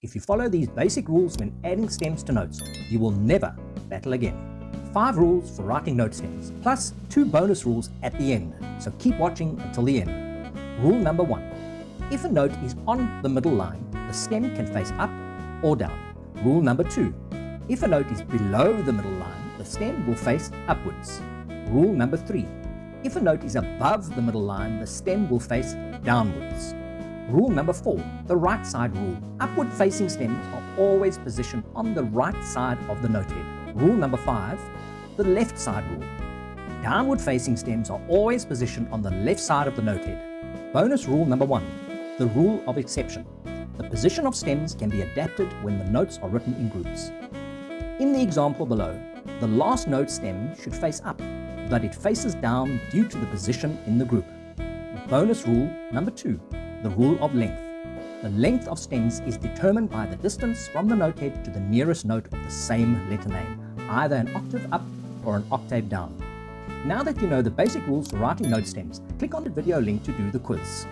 If you follow these basic rules when adding stems to notes, you will never battle again. 5 rules for writing note stems, plus 2 bonus rules at the end, so keep watching until the end. Rule number 1. If a note is on the middle line, the stem can face up or down. Rule number 2. If a note is below the middle line, the stem will face upwards. Rule number 3. If a note is above the middle line, the stem will face downwards. Rule number 4, the right side rule. Upward facing stems are always positioned on the right side of the note head. Rule number 5, the left side rule. Downward facing stems are always positioned on the left side of the note head. Bonus rule number 1, the rule of exception. The position of stems can be adapted when the notes are written in groups. In the example below, the last note stem should face up, but it faces down due to the position in the group. Bonus rule number 2, the rule of length. The length of stems is determined by the distance from the note head to the nearest note of the same letter name, either an octave up or an octave down. Now that you know the basic rules for writing note stems, click on the video link to do the quiz.